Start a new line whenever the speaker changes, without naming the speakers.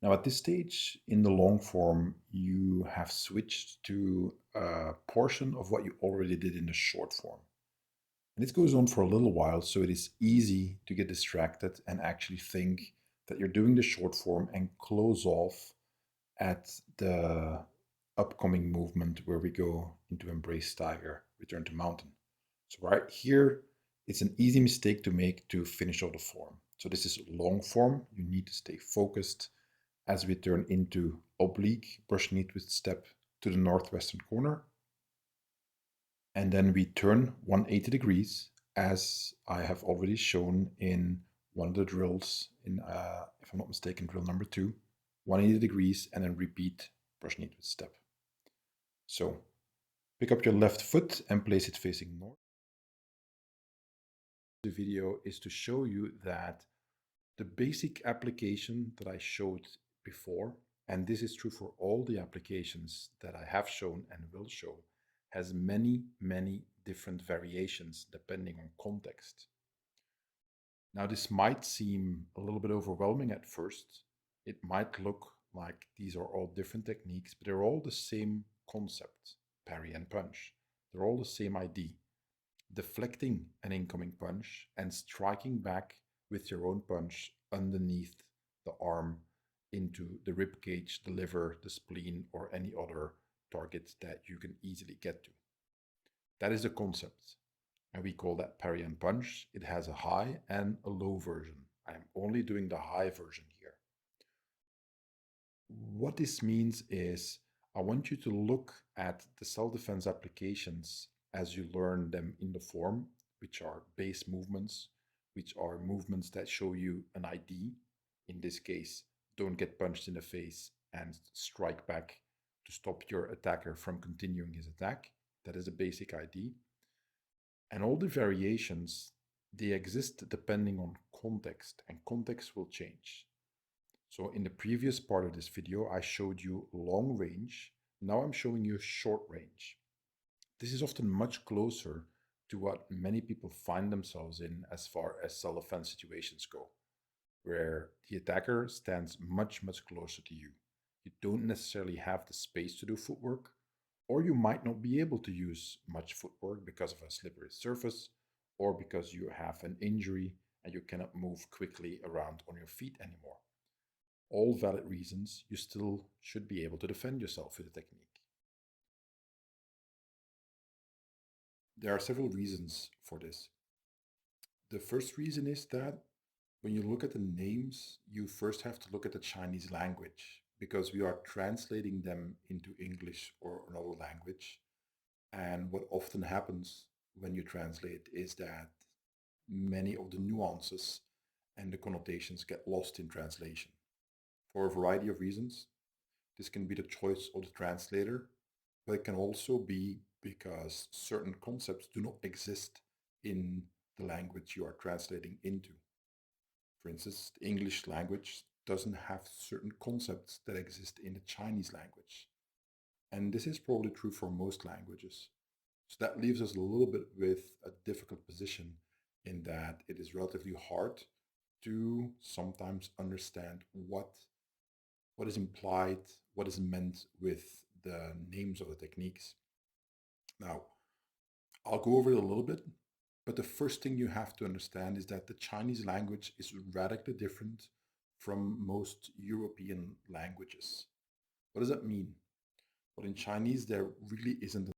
Now, at this stage in the long form, you have switched to a portion of what you already did in the short form. And this goes on for a little while, so it is easy to get distracted and actually think that you're doing the short form and close off at the upcoming movement where we go into embrace tiger, return to mountain. So right here, it's an easy mistake to make to finish off the form. So this is long form. You need to stay focused as we turn into oblique brush knee twist step to the northwestern corner. And then we turn 180 degrees, as I have already shown in one of the drills, in, if I'm not mistaken, drill number 2, 180 degrees, and then repeat brush knee twist step. So pick up your left foot and place it facing north. The video is to show you that the basic application that I showed before, and this is true for all the applications that I have shown and will show, has many, many different variations depending on context. Now, this might seem a little bit overwhelming at first. It might look like these are all different techniques, but they're all the same concept, parry and punch. They're all the same idea. Deflecting an incoming punch and striking back with your own punch underneath the arm into the rib cage, the liver, the spleen, or any other target that you can easily get to. That is the concept, and we call that parry and punch. It has a high and a low version. I'm only doing the high version here. What this means is I want you to look at the self-defense applications as you learn them in the form, which are base movements, which are movements that show you an ID. In this case, don't get punched in the face and strike back to stop your attacker from continuing his attack. That is a basic ID. And all the variations, they exist depending on context, and context will change. So in the previous part of this video, I showed you long range. Now I'm showing you short range. This is often much closer to what many people find themselves in as far as self-defense situations go, where the attacker stands much, much closer to you. You don't necessarily have the space to do footwork, or you might not be able to use much footwork because of a slippery surface, or because you have an injury and you cannot move quickly around on your feet anymore. All valid reasons, you still should be able to defend yourself with the technique. There are several reasons for this. The first reason is that when you look at the names, you first have to look at the Chinese language, because we are translating them into English or another language. And what often happens when you translate is that many of the nuances and the connotations get lost in translation. For a variety of reasons, this can be the choice of the translator, but it can also be because certain concepts do not exist in the language you are translating into. For instance, the English language doesn't have certain concepts that exist in the Chinese language. And this is probably true for most languages. So that leaves us a little bit with a difficult position, in that it is relatively hard to sometimes understand what is implied, what is meant with the names of the techniques. Now, I'll go over it a little bit, but the first thing you have to understand is that the Chinese language is radically different from most European languages. What does that mean? Well, in Chinese, there really isn't